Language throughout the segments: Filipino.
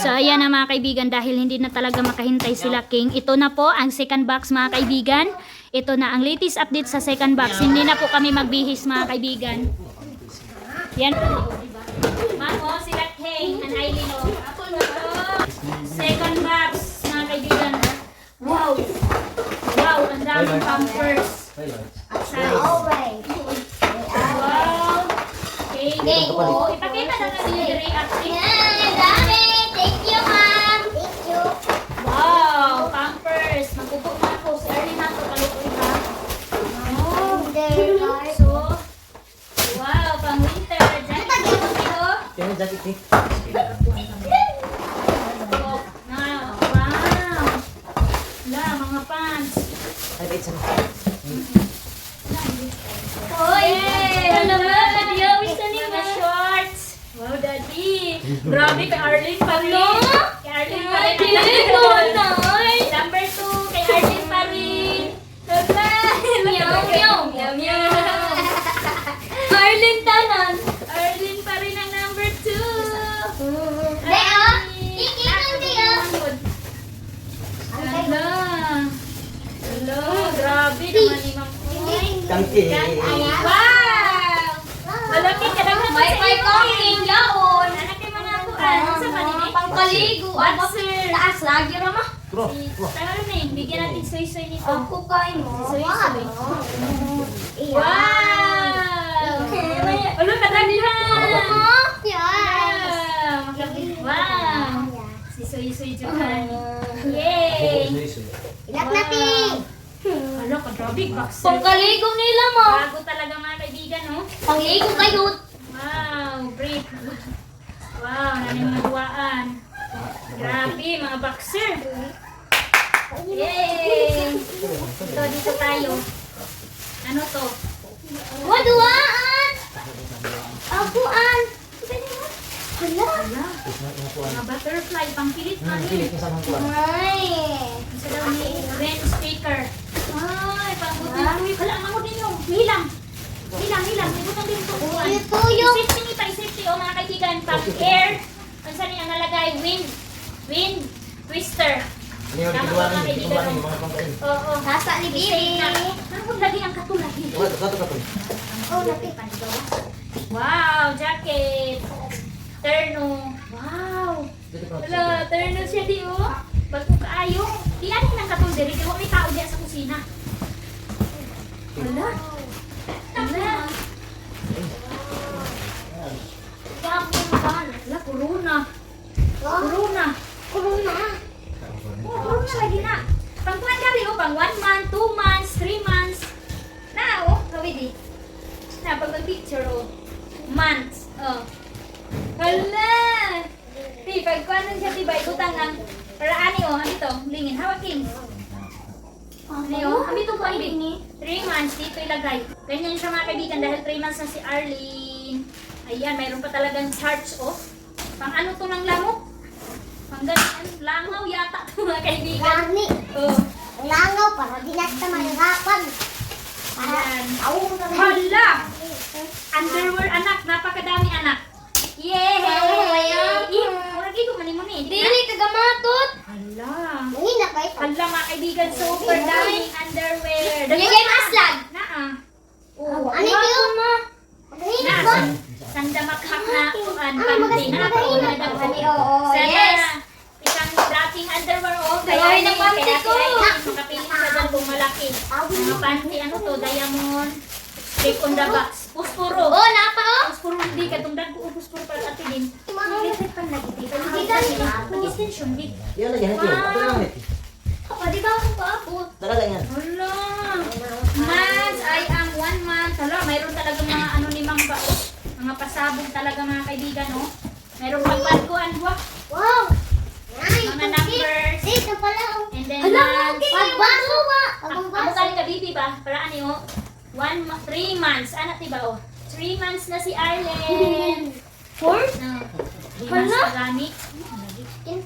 So ayan na mga kaibigan, dahil hindi na talaga makahintay sila King. Ito na po ang second box mga kaibigan. Ito na ang latest update sa second box. Hindi na po kami magbihis mga kaibigan. Yan. Mamo, sila King, and Aileen. Second box mga kaibigan. Wow! Wow, ang daming pampers. Wow! Okay. Oh, ipakita na natin yung reaction. Ang dami! Thank you, ma'am! Thank you! Wow! Pampers! Magpupo na ako. Si Arlene na ito. Kalukoy ha. So, wow! Pang winter. Jacket ito dito. Yan ang jacket eh. Wow! Wala, mga pants. Ay, wait, sana. Oy! Ano ba? Nadiyawi sa mga shorts. Wow, Daddy. Grabe kay Arlene pa rin. Kay Arlene pa rin. Number 2, kay Arlene pa rin. Arlene tanan! Arlene pa rin ang number 2. Deo! Kikitong Deo! Hala. Hala, grabe naman ni Ma'am. Tangki. Wow! Malaki ka naman May pagkaking yaon! Anak kay mga kuan. Sa panini? Pangkaligo! Boxer. Taas lagi rama! Bro, bro. Tayo na eh. Bigyan natin soy-soy nito. Ako kain mo! Soy-soy. Wow! Ulo, kadaghan! Yan! Wow! Si Soy-Soy Johan. Yay! Ilat natin! Alo, kadrabig boxer. Pangkaligo nila mo! Bago talaga mga kaibigan, no? Pangligo kayo! Wow, break. Wow, namin mga duwaan. Grabe, mga boxer. Yay! Ito, dito tayo. Ano to? Waduaan! Apuan! Hala! Wala. Mga butterfly, pangpilit pa Ang rin. pilit mo sa mga kuwan. Ay! Isa daw ni Ren speaker. Ay, pangbuti. Wala, ang ninyo. Hilang. Hilang. Ibutang din ito. Tuyo! I-safety nito, i-safety. O mga kaibigan, pang air. Ang saan niya nalagay? Wind twister. Ano yung Tama ginawa ba, niyo? kaibigan, Ginawa niyo no? mga pangkain. Oo. Nasa ni I-save Bibi! na. Ano kung lagi ang katulagi? Kato. Oh, natin. Wow, jacket. Terno. Wow. Wala, terno siya di oh. Bago kaayo. Di ano nang katong diri kay may tao diya sa kusina. Wala. Wala. Wala, corona. Corona. Corona! Corona lagi na. Pang kuan kami oh, pang 1 month, 2 months, 3 months. Na oh, kawid di. Na pag picture oh. Months. Oh. Hala! Di, pagkuhanan siya, diba, ibutang ang paraan niyo, ano ito, lingin, hawakin. Ano yun? Ano ito po, hindi? 3 months, dito ilagay. Ganyan siya mga kaibigan, dahil 3 months na si Arlene. Ayan, mayroon pa talagang charge, oh. Pang ano to ng lamok? Pang ganyan, langaw yata ito mga kaibigan. Lani! Oh. Ang langaw para di natin mahirapan! Ayan. Awong kami! Hala! Underwear anak, napakadami anak. Yay! Lagi ko manin mo ni. Dili kagamatot! Hala. Nangina pa ito! Hala mga kaibigan, super daming underwear. Lagay maslag! Naa. Oh, Ano yun ma? Nangina na. ba? Sanda makhak na kuan Ah, panty na magasin pauna na daw. Ani, oo, Sana yes! isang dating underwear oh. Kaya ng panty kaya ko. makapili ka dyan kung malaki. Mga panty, ano to, diamond. Stick on the box. Puspuro. Oh, napa oh! Puspuro hindi ka tungdan ko puspuro para ate din. Electric pan lagi dito. Hindi dali na. Mag-extension di. Yan lagi, hanti. Ito lang hanti. Di ba akong paabot? Talaga yan. Hala. Mas, I am 1 month. Hala, mayroon talaga mga ano ni Mang Bao. Mga pasabog talaga mga kaibigan, no? Mayroon pang pagkuan ba? Wow! Nice! Mga numbers. Dito pala oh! And then, Pagbaso ba? Amo Pagbaso! kali ka bibi ba? Para ani oh. 3 months. Ana ti ba oh? 3 months na si Arlen. 4? No. 3 months Hala. na gamit.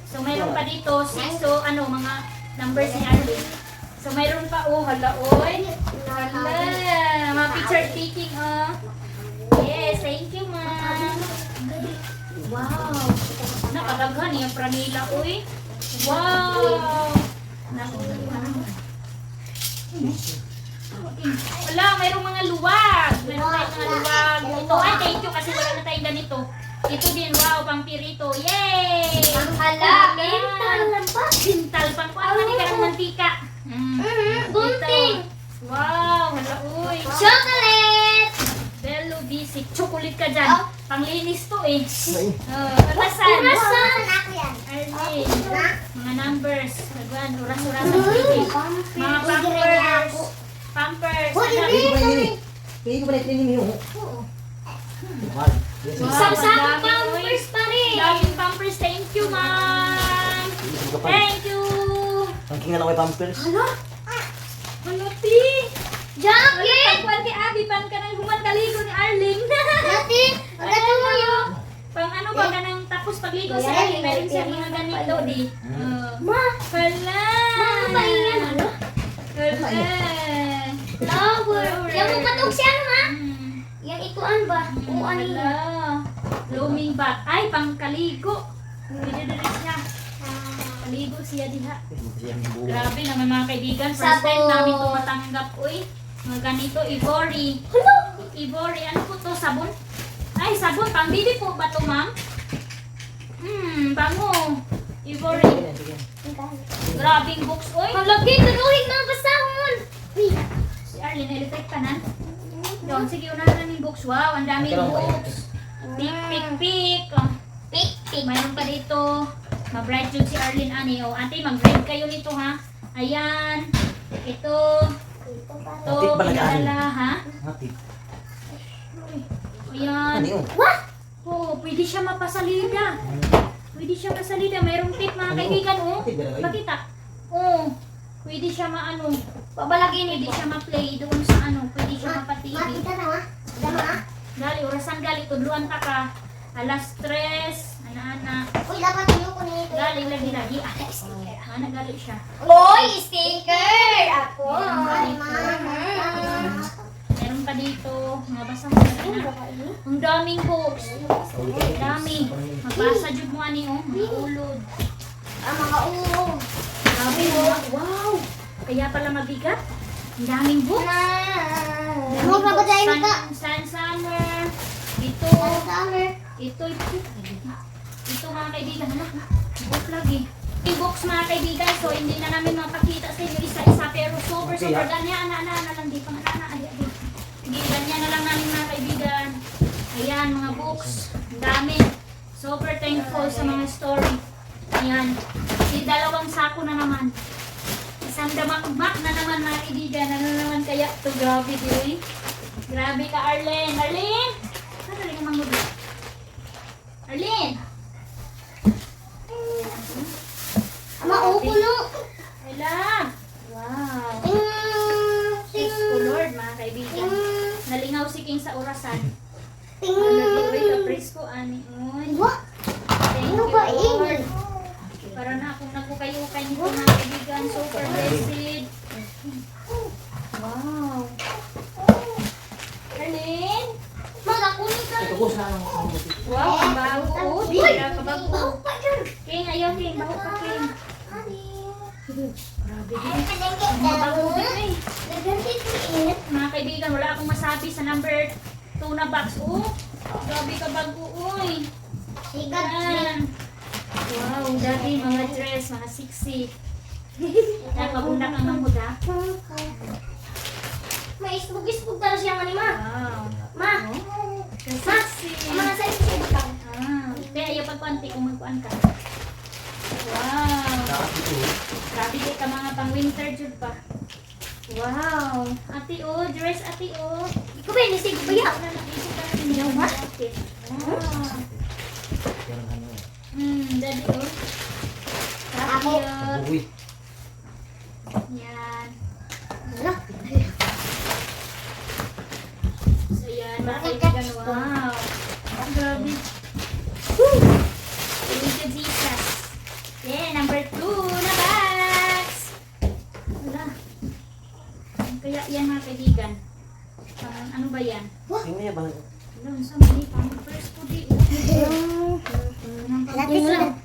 So mayroon pa dito 6 so ano mga numbers ni Arlen. So mayroon pa oh hala oy. Hala, mga picture taking oh. Yes, thank you ma'am. Wow. Na Nakadaghan yung pranila, uy. Wow! Wala, mayroong mga luwag. Mayroong tayong mga luwag. Ito, ay, thank you kasi wala na tayong ganito. Ito din, wow, pang pirito. Yay! Ang hala, mental lang ba? Sintal, pang kuha na ka ng mantika. Gunting. Wow, hala, uy. Chocolate. Bello Basic. Chocolate ka dyan. Panglinis to eh. Ay. Orasan. Orasan. Ako yan. Arlene. Mga numbers. Nagwan, oras-orasan. Uy, Mga pampers. Pampers. Hindi ko ba na yung Oo. mahal. Yes, Wow. Isang-isang madami, pampers pa rin. Daming pampers. Thank you, ma'am. Thank you. Ang kinga lang may pampers. Hala? Ano, Ti? Jackie! Pagkuhan kay Abby, pan ka nang humantaligo ni Arlene. Dati, pagdating mo yun. Pang ano ba ka nang tapos pagligo sa Arlene, meron siya mga ganito, di. Ma, Hala. ano ba yan? Ano? Hala. Flower. Yan mo patog siya, ma? Hmm. Yan ituan ba? Uan niya. Hala. Blooming bath. Ay, pangkaligo. Pwede siya. Kaligo siya diha. Grabe naman mga kaibigan. First time Sabon. namin ito matanggap. Uy, mga ganito, Ivory. Hello? Ivory, ano po to? Sabon? Ay, sabon. Pang bibi po ba to, ma'am? Bango. Ivory. Grabing books. Uy, Ang lagi, turuhin mga basahon. si Arlene, electric ka na. Doon, sige, unahan ng books. Wow, ang daming books. Pick, pick, pick. Pick, pick. Mayroon pa dito. Ma-bright yun si Arlene Ani. O, ate, mag-bright kayo nito, ha? Ayan. Ito. Ito, Tip ba nag-ani? pinadala, ha? Hatip. Ayan. Ano yun? What? Oh, pwede siya mapasalida. Pwede siya masalida. Mayroong tip, mga Ano? kaibigan, oh. Tip ba na kayo? Makita. Oh. Pwede siya maano. Pabalagin Pwede ito. siya ma-play doon sa ano. Pwede siya mapatili. Makita na, ma? Dama, ah? Gali, orasan gali. Tudluan ta ka. Alas 3. Ana-ana. Uy, dapat yung kunin ito. Gali, lagi-lagi. Ana, gali siya. Uy, sticker! Ako. Meron pa dito, mga basang na. Ang daming books. Ang dami. Magbasa jud mo ani oh, mga ulod. Ang mga ulo. Grabe oh. Wow. Kaya pala mabigat. Ang daming books. Ano pa ba tayo ka? Sun Summer. Ito. Summer. Ito. Ito mga kaibigan. Hala. Book lagi. Yung books mga kaibigan. So hindi na namin mapakita sa inyo isa-isa. Pero super ganyan. Ana lang. Di pang ana. Sige, ganyan na lang namin mga kaibigan. Ayan, mga books. Ang dami. Super thankful sa mga story. Ayan. Si dalawang sako na naman. Isang damakmak na naman mga kaibigan. Ano naman kaya ito? Grabe din. Grabe ka, Arlene. Arlene! Ano rin naman mo dito? Arlene! Ama, upulo. Ella! Wow! Thanks to Lord, mga kaibigan. Nalingaw si King sa orasan. Uy, ka-praise ko, ani. Uy. What? Thank Ano you, ba Lord. ini? Para na akong nagkukay-ukay nito, mga kaibigan. Super blessed. Wow. Arlene? Magakunin ka. Ito ko sa ang butik. Wow, ang bago. Oh, di Uy! ka kabago. Baho pa yun. King, ayaw, King. Bago ka, King. Grabe din. Ang Mga bago din, eh. Nagandit. Mga kaibigan, wala akong masabi sa number 2 na box. Oh, grabe ka bago, uy. Sigat. Yan. Wow, dati mga dress, mga sexy. Nakabundak ang mga muda. May isbog-isbog tala siya nga ni ma. Wow. Ma. Oh, Ma. sexy. Ama na sa isip ka. Kaya ayaw pagkuanti kung magkuan ka. Wow. Dapat ito. Grabe kayo ka mga pang winter jud pa. Wow. Ate oh, dress ate oh. Ikaw ba inisig ba yan? Wala na isip ka rin yung jacket. Wow. Yan ang ano. Daddy oh. Ako. Cute. Uy. Yan. Ano? So yan, mga kaibigan. Wow. Ang grabe. Thank you, Jesus. Yeah, number 2 na box. Wala. Kaya yan mga kaibigan. Ano ba yan? Tingnan niya ba? Alam, sa mali pang first ko di. Unang Hanapin mo lang.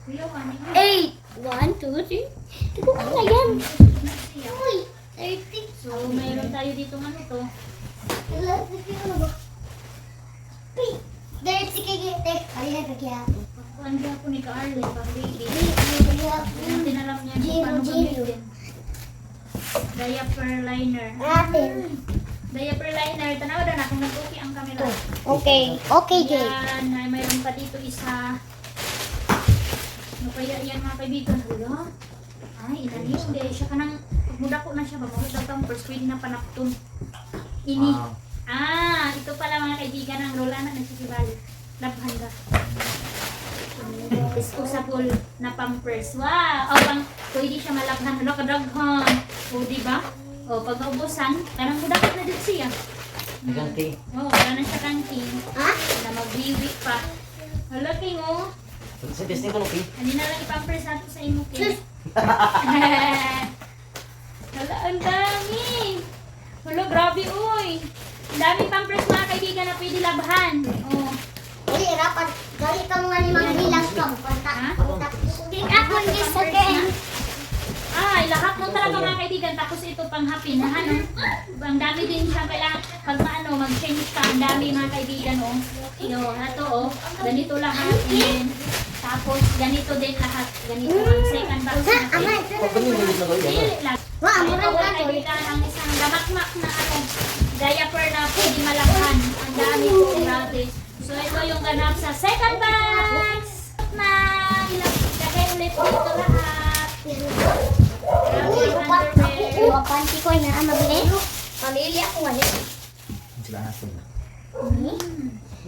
Kuya, ano yun? 8. 1, 2, 3. Tignan mo na yan. Uy, 30. So, mayroon tayo dito ano to. Dirty kagite. Ay, kagiyate. Ang po ni Carly, pang baby. Yung tinalam niya kung paano gamitin. Diaper liner. Natin. Diaper liner. Tanaw daw na kung nag-okay ang camera. Okay. Okay, Jay. Yan, ay mayroon pa dito isa. Ano kaya yan mga kaibigan? Wala. Ay, inaniw. Hindi, siya ka nang, pag muda ko na siya, mamamit daw tang first pwede na panapton. Ini. Ito pala mga kaibigan ang rola na nagsisibalik. Labhan ka. Disposable na pampers. Wow! O, pwede siya malabhan. Hala, kadaghan. O, diba? O, pag naubusan, parang muda ko na din siya. Ganti. O, wala na siya kanting. Ha? Na magwiwi pa. Hala, King, o. Sa Disney ko, Lupi. Hindi na lang ipampers natin sa imo, King. Hala, ang dami. Hala, grabe, uy. Ang daming pampers mga kaibigan na pwede labhan. O. Uy, rapat. Gali ka mga limang bilang ka. Ha? Hindi ako hindi sa ken. Ay, lahat mo talaga mga kaibigan. Tapos ito pang hapin. Ano? Ang dami din siya kailangan. Pag maano, mag-change ka. Ang dami mga kaibigan. Oh. Yo, ito oh. Ganito lahat. And then, tapos ganito din lahat. Ganito ang second box Ha? natin. Amay. Pag ganyan, hindi na gawin. Dili lang. Wow, Ito murang mga ka. kaibigan. Ang isang damakmak na ano. Diaper na pwede malakhan. Ang dami po. Grabe. So, ito yung ganap sa second box. Na ilagay ulit dito lahat. Grabe Uy, yung upat underwear. ako. Upanti ko na. Mabili? Pamilya ako wala. Sila natin.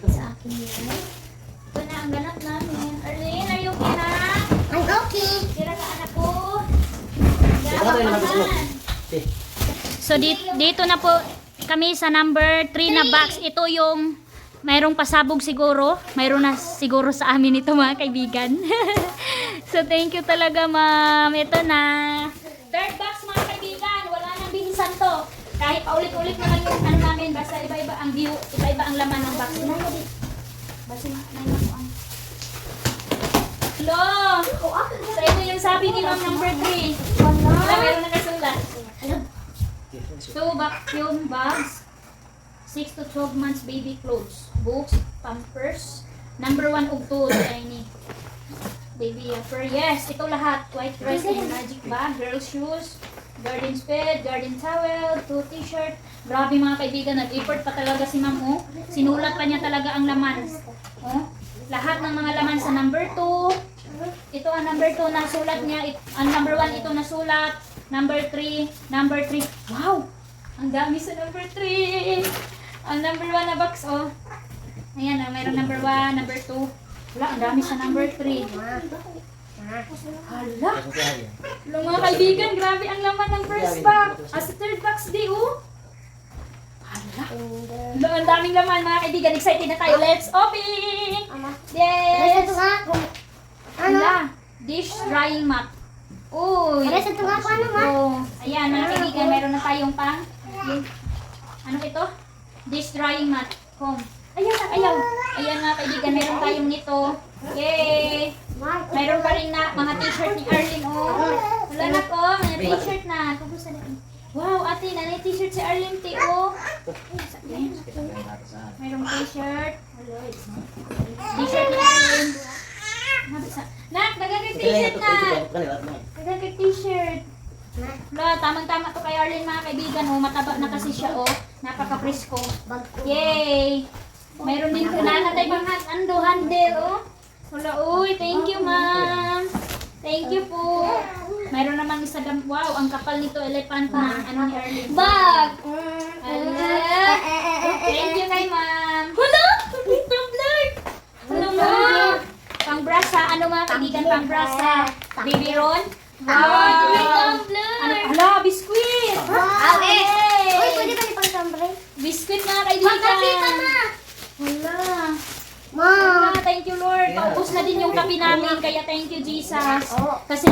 Sa akin yan. Ito na ang ganap namin. Arlene, are you okay na? I'm okay. Tira ka anak ko. Ito na tayo naman gusto mo. Okay. So dito na po kami sa number 3 na box. Ito yung mayroong pasabog siguro. Mayroon na siguro sa amin ito mga kaibigan. So thank you talaga ma'am. Ito na. Third box mga kaibigan. Wala nang bihisan to. Kahit paulit-ulit naman yung ano namin. Basta iba-iba ang view. Iba-iba ang laman ng box. Basta ang Hello! So ito yung sabi ni ma'am number 3. Wala, meron na kasulat. 2 vacuum bags, 6 to 12 months baby clothes, books, pampers, number 1 og 2, tiny. Baby upper, yes, ito lahat. White dress and magic bag, girl shoes, garden spade, garden towel, 2 t-shirt. Grabe mga kaibigan, nag-effort pa talaga si ma'am, oh. Sinulat pa niya talaga ang laman. Oh. Lahat ng mga laman sa number 2. Ito ang number 2 na sulat niya. Ang number 1 ito nasulat. Number 3. Number 3. Wow! Ang dami sa number 3. Ang number 1 na box, oh. Ayan, oh, mayroon number 1, number 2. Wala, ang dami sa number 3. Hala! Hello mga kaibigan, grabe ang laman ng first box. Sa third box di, oh. Hala! Hello, ang daming laman mga kaibigan. Excited na tayo. Let's open! Yes! Ano? Hala! Dish drying mat. Uy! Para sa tunga ko ano, ma? Oh, ayan mga kaibigan, meron na tayong pang ano ito? Dish drying mat. Home. Ayan, ayaw. Ayan mga kaibigan, meron tayong nito. Yay! Meron pa rin na mga t-shirt ni Arlene, oh. Wala na po, mga t-shirt na. Kubusta na. Wow, ate, nanay t-shirt si Arlene, te, oh. Meron t-shirt. Hello, t-shirt ni Arlene. Nak, nagagay t-shirt na. Nagagay t-shirt. Wala, tamang-tama to kay Arlene mga kaibigan, oh. Mataba na kasi siya, oh. Napaka-presko. Yay! Mayroon din ko nanatay pang handle, oh. Wala, uy, thank you, ma'am. Thank you po. Mayroon namang isa wow, ang kapal nito, elephant na, ano ni Arlene. Bag! Hala. Thank you kay ma'am. Hala! Tumbler! Hello, ma'am. Pangbrasa, ano mga kaibigan, pangbrasa? Baby Ron? Wow! Ano, hala, biskuit! Wow! Yay! Uy, pwede ba ipang sambre? Biskuit mga kaibigan. Magkakita na! Hala. Ma! Hala, thank you Lord. Paubos na din yung kape namin, kaya thank you Jesus. Kasi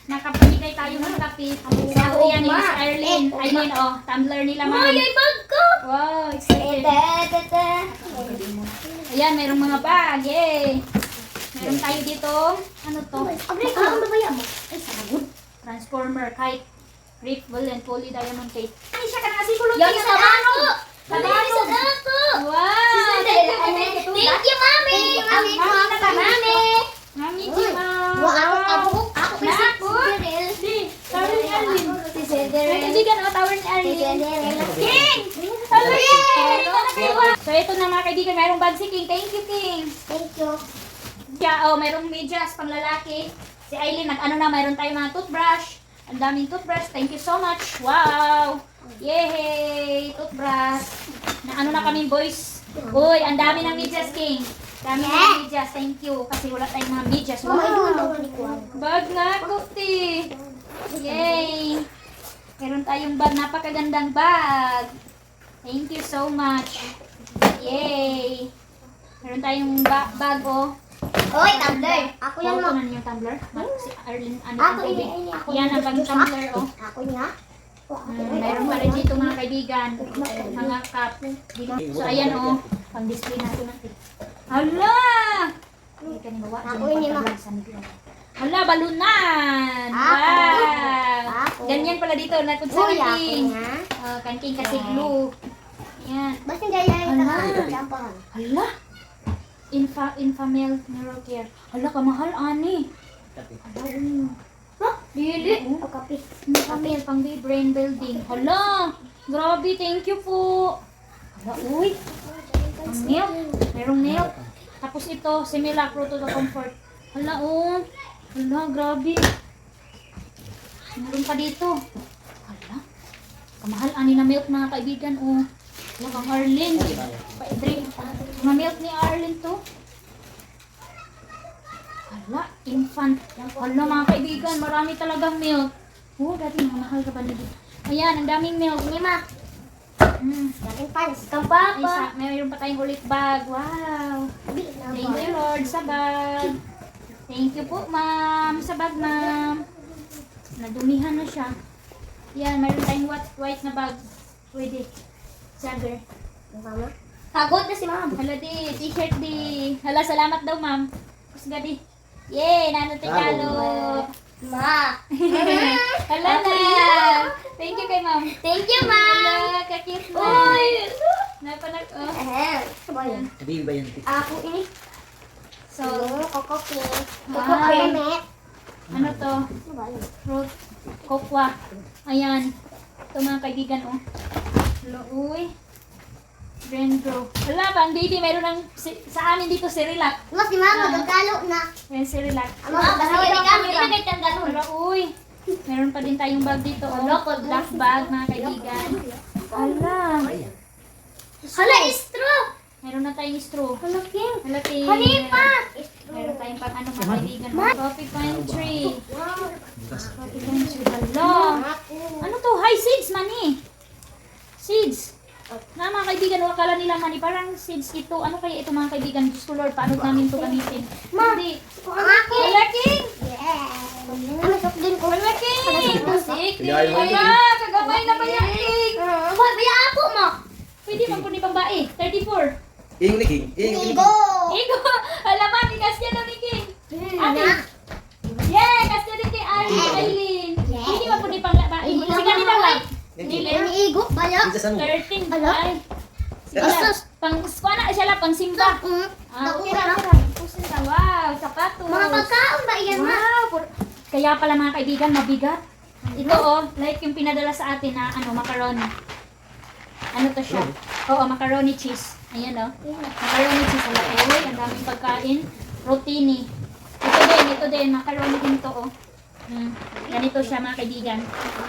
nakapamigay tayo ng kape. So, yan yung si Arlene. Arlene, oh, tumbler nila ma'am. Ay, bag ko! Wow, excited. Ete. Ayan, mayroong mga bag. Yay! Meron tayo dito. Ano to? Abri ka, ang babaya mo. Ay, sabon. Transformer, kite, ripple, and poly diamond cake. Ay, siya ka na kasi kulong. Yan sa dako. Sabano. Wow! Thank you, Mami. Mami na ba? Mami. Mami, Chima. Ako Nak, si Di, tawar ni Arlene. Si Cedric. Kaibigan ako, tawar ni Arlene. King! So, ito na mga kaibigan, mayroong bag si King. Thank you, King. Thank you. Yeah, mayroong medyas pang lalaki. Si Aileen, nag-ano na, mayroon tayong mga toothbrush. Ang daming toothbrush. Thank you so much. Wow! Yay! Toothbrush. Na ano na kami, boys. Uy, ang dami ng medyas, King. Dami ng medyas. Thank you. Kasi wala tayong mga medyas. Wow! Bag na, Kuti. Yay! Meron tayong bag. Napakagandang bag. Thank you so much. Yay! Meron tayong bag, oh. Oy, tumbler. Ako yan Photo mo. na niyo tumbler. Si Arlene, ano Ako ang tubig. ini ako. Yan ang bag tumbler, oh. Ako niya. Meron pa rin dito mga kaibigan. Mga cup. So, ayan, oh. Pang-display natin natin. Hala! Ako ini ma. Hala, balunan! Ako. Wow! Ako. Ganyan pala dito. Nakot sa Uy, ako kanking. nga. Kanking kasi glue. Yan. Basta gaya Hala. ka. Jampahan. Hala! Infamil Neural Care. Hala, kamahal, ani. Dili. O kape. Infamil, pang brain building. Hala! Grabe, thank you po. Hala, uy. Ang milk. Merong milk. Tapos ito, Similac Pro to the Comfort. Hala, oh. Hala, grabe. Meron pa dito. Hala. Kamahal, ani na milk mga kaibigan, oh. Hala, kang Arlene. Pa-drink. Mga milk ni Arlene to. Hala, infant. Hala, mga kaibigan, marami talagang milk. Oh, dati mahal ka ba nito? Ayan, ang daming milk. Lima. Dating pants. Kang Isa, papa. mayroon pa tayong ulit bag. Wow. Thank you, Lord, sa bag. Thank you po, ma'am, sa bag, ma'am. Nadumihan na siya. Yan, mayroon tayong white na bag. Pwede. Jagger. Mama. Pagod na si ma'am. Hala di, t-shirt di. Hala, salamat daw, ma'am. Kusga di. Yay, nanotay kalo. Ma. Hala na. Thank you kay ma'am. Thank you, ma'am. Hala, kakit na. Uy. Napanag, oh. Sabayan. Sabi ba yan? Ako ini. So, Coco Pink. Wow. Coco Cremet. ano to? Sabayan. Fruit. Kokwa. Ayan. Ito mga kaibigan, oh. Hala, uy. Brain grow. Hala, pang baby, mayroon ng, sa amin dito, Cerelac. Mas di mama, gagalo na. Ayan, Cerelac. Ano, basahin ni kami. Ilagay kang galon. Hala, uy. Meron pa din tayong bag dito, oh. Black bag, mga kaibigan. Hala. Hala, straw. Meron na tayong straw. Hala, King. Hala, King. Halipa. Meron tayong pang ano, mga kaibigan. Coffee pantry. Coffee pantry. Hala. Ano to? Hi, seeds, mani. Seeds. Na mga kaibigan, wakala nila mani, parang seeds ito. Ano kaya ito mga kaibigan? Diyos ko Lord, paano namin ito gamitin? Ma. Hindi. Ako. Hala, King. Ano, sok din ko. Hala, King. Musik. Kaya mo Hala, kagamay na ba yan, King? Hoy, baya ako mo. Pwede man po ni pambae. 34. English. English. Igo. Igo. Hala, mami, kasya daw ni King. Ate. Na. Yeah, kasya din kay Aileen. Pwede man po ni pambae. Sige, nila lang. Dili. Ini igo, baya. Isa sa 13. Ala. Ay. Sige Ala. lang. Pang na siya lang, pang simba. Okay lang. Wow, sapatos. Mga pagkaon ba iyan, ma? Wow. Kaya pala mga kaibigan, mabigat. Ito oh, like yung pinadala sa atin na ano, macaroni. Ano to siya? Oo, macaroni cheese. Ayan oh. Macaroni cheese. Uy, ang daming pagkain. Rotini. Ito din, macaroni din to oh. Ganito siya mga kaibigan.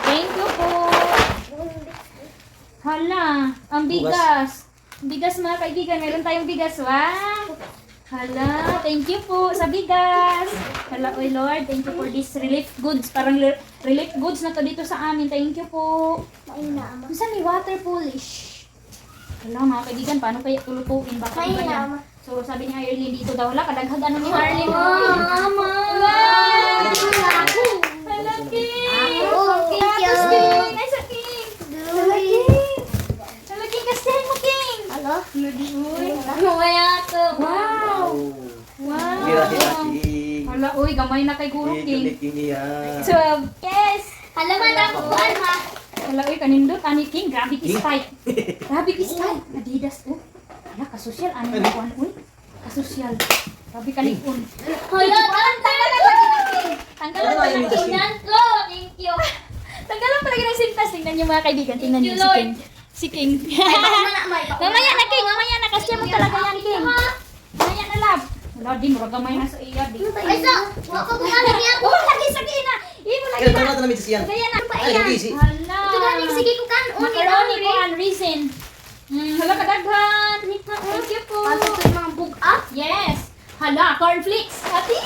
Thank you po. Hala, ang bigas. Bigas mga kaibigan, meron tayong bigas. Wow. Hala, thank you po sa bigas. Hala, oy Lord, thank you for this relief goods. Parang relief goods na to dito sa amin. Thank you po. Kung saan may water polish? Hala mga kaibigan, paano kaya tulutuin? Baka iba yan. So sabi ni Arlene dito daw, hala, kadaghagan ano ni Arlene. Mama. Wow! Ako. Hala, King! Ako. Thank you. Tapos, King! Ay, sa King! Hala, King! Hala, King! Kasihan mo, King! Halo? Uy! Ano kaya ito? Wala, uy, gamay na kay Guro King. King iya. 12. Yes! Halaman ako kuan ha. Wala, uy, kanindot. Ani King, grabe kispay. Grabe kispay. Adidas, oh. Wala, kasosyal. Ani mo kuhan, uy. Kasosyal. Grabe kalikon. Hala, tanggalan lagi ng King. Tanggalan pa lang King. Tingnan ko. Thank you. Tanggalan pa lagi ng sintas. Tingnan niyo mga kaibigan. Tingnan niyo si Lord. King. Si King. Ay, pauna na, may pauna. Mamaya na King, mamaya na. Kasi mo talaga yan King. Mamaya na lab. Wala, di mo gamay na sa iya. Di. Ay, so, wako kumalag niya ako. Oh, lagi sa na. Imo lagi Kaya na. tama namin siya. Kaya na. Ay, okay si. Hala. Ito galing, sige ko kan. Macaroni ko ang reason. Hala kadaghan. Thank you po. Pasok sa mga bug-up. Yes. Hala, cornflakes. Ati,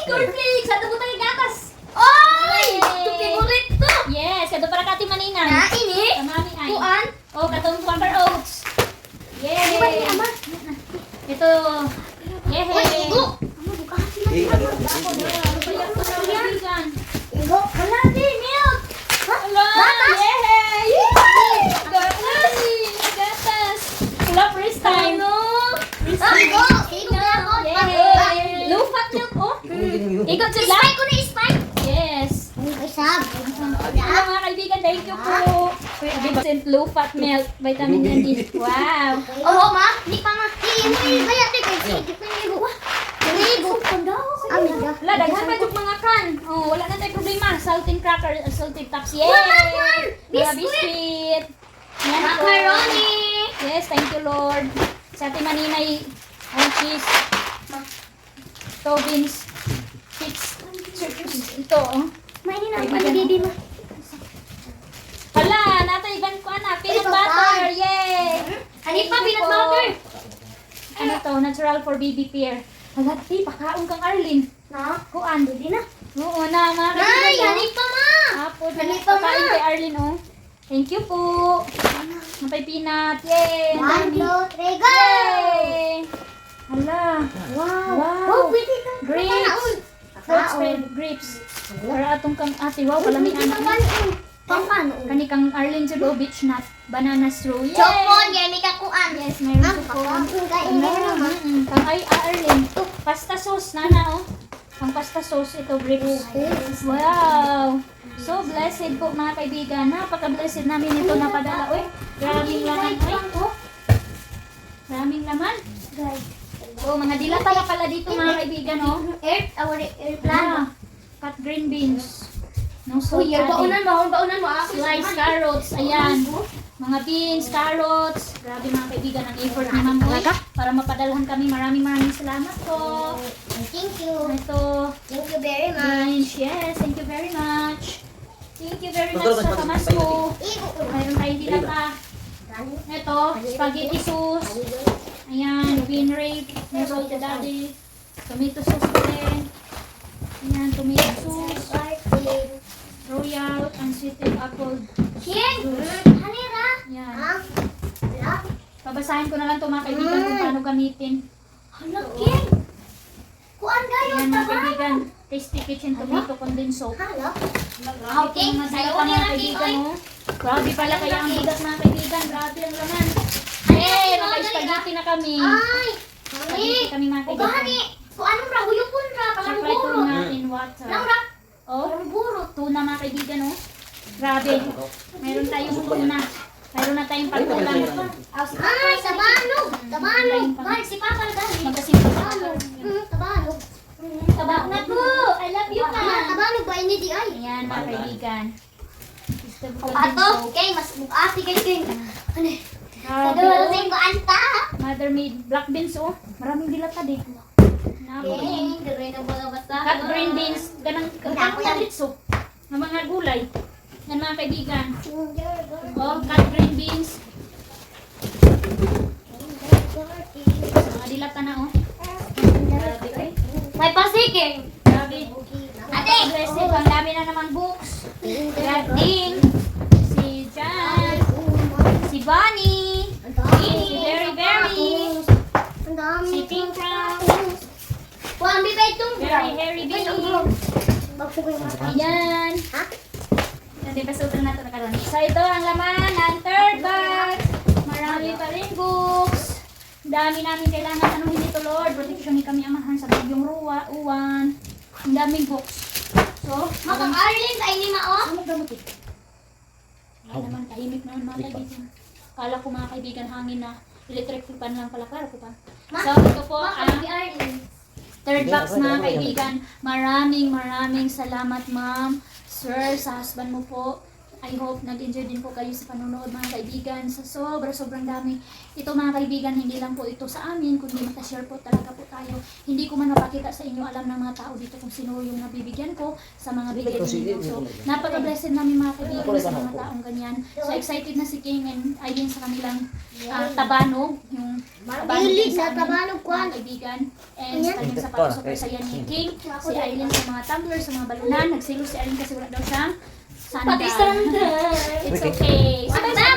cornflakes. Ato po tayo gatas. Oy! Yay! Ito favorite ko. Yes, ato para kati maninan. Na, ini. Kamami ay. Kuan. Oh, katong Wonder Oats. Di ba ni Yay. Ama? Ito. Yay. Oy, igo. Amo, bug-up sila. Eh, Ako na, ano ba yan? Kaibigan. Igo. Hala, di, milk. Hala, Gatas. yay. Gatas. Gatas. Wala, first time. Igo. Igo na ako. Yay. Low fat milk, oh. Ikot sila. Spike ko ni Spike. Yes. Ay, sab. Hello mga kaibigan, thank you po. 20% low fat milk, vitamin yan din. Wow. Oo, ma. Di pa ma. Hindi, kaya di kay sige pa ni Igo. Igo. Amiga. Wala, daghan pa yung mga kan. Oh, wala na tayong problema. Salted cracker, salted tops. Yay! Kuan! Mga Biscuit! biscuit. Yan po. Macaroni. Yes, thank you Lord. Sa ating maninay, cheese, Tobins, ito, oh. May ni na paligidi ma. Hala, nataygan ko na. Peanut Ito, butter. pan. Yay! Ani pa peanut butter. Ano to? Natural for baby pear. Hala, ti, pakaon kang Arlene. Na. Kuan, Di na. oo na, mga Nay, kaibigan, ani pa ma. oh. Apo, Hani pa, ma. pakain kay Arlene, oh. Thank you po. Mapay peanut. Yay! Ang 1, dami. 2, 3, go. Yay! Hala. Wow. Wow. Oh, pwede ka. Grapes. Fruit spread grapes. Para atong kang ate, wow, kalamian. Pampano. Kani kang Arlene Judo Beach Nut. Banana straw. Yay! Chopon, yan may kakuan. Yes, mayroon Ang po po. pakakong kain na naman. Kang ay Arlene. Pasta sauce, nana, oh. Ang pasta sauce, ito, grapes. Wow! So blessed po mga kaibigan. Napaka-blessed namin ito napadala. Uy, maraming laman. Uy, maraming laman. Oh, mga dilata na pala dito mga kaibigan, oh. Earth, our airplane. Ah, cut green beans. No, so Uy, baunan mo. sliced carrots. Ayan. Mga beans, carrots. Grabe mga kaibigan, ang effort ni Ma'am Uy. Para mapadalhan kami. Maraming salamat po. Thank you. Ito, Thank you very much. beans. Yes, thank you very much. Thank you very much sa pamasko. Mayroon tayong dilata. Ito, spaghetti sauce. Ayan, bean rake. May salted daddy. Tomato sauce din. Ayan, tomato sauce. Royal and sweetened apple. King, hanira. Yan. Hala. Babasahin ko na lang ito mga kaibigan kung paano gamitin. Hala, King. Kuan gayon Ayan mga ta ba? kaibigan. Tasty Kitchen Tomato Condensed Soap. Hala. Ito King, mga sayo dilata ni mga King. kaibigan. Oh. Grabe pala kaya ang bigat mga kaibigan. Grabe ang laman. Hey, maka-spaghetti na kami. Ay, Spaghetti kami mga o kaibigan. gani. Kuan ra huyupon ra palang Supply buro. tuna in water. Lang ra. Oh, Palang buro. tuna mga kaibigan, oh. Grabe. Mayroon tayong tuna. Mayroon na tayong pagkulang. Ay, tabanog. Tabanog. Ay, si Papa na gani. Magkasimpa pa. Tabanog. Tabanog. Tabak na po. I love you ka. Tabanog ba ini di ay? Ayan mga kaibigan. Gusto ko Ato, okay, mas bugati kay King. Ano? Sa Grabe, dulo oh. sing ko anta. Mother made black beans, oh. Maraming dilata din. Napaka- King, dere na ba basta? Cut green beans. Ganang soup. Ng mga gulay. Yan mga kaibigan. Oh, cut green beans. Mga dilata na, oh. Grabe, eh. May pasiking. Grabe. Ate. Blessed. Ang dami na namang books. Gading. Si Jan. Si Bonnie. Si Very Very. Ang dami. Si Pink Round. Kuan bibay tung. Very Hairy Baby. Ayan. Ha? Hindi pa sobrang nato na karon. So ito ang laman ng third box. Marami pa rin books. Dami namin kailangan anuhin dito Lord. Protection ni kami amahan sa bagyong ruwa, uwan. Ang daming books. So, Makang Arlene, tayo ni Mao. Ano gamot eh? Wala naman, tahimik naman mga kaibigan. Kala ko mga kaibigan hangin na electric fan lang pala. Klaro ko pa. So, ito po ang Makang Arlene. third box mga kaibigan. Maraming salamat ma'am, sir, sa husband mo po. I hope nag-enjoy din po kayo sa panonood mga kaibigan. Sa sobrang dami. Ito mga kaibigan, hindi lang po ito sa amin, kundi makashare po talaga po tayo. Hindi ko man mapakita sa inyo, alam ng mga tao dito kung sino yung nabibigyan ko sa mga bigay ninyo. So, napaka-blessed namin mga kaibigan sa mga taong ganyan. So, excited na si King and Aileen sa kanilang tabanog, yung tabanog Mabilig sa na amin, tabanog ko. mga kaibigan. And sa kanyang sapatos, super saya ni King. Si Aileen sa mga tumbler, sa mga balunan. Nagsilo si Aileen kasi wala daw siyang sandal. Pati sandal. It's okay. Bye-bye!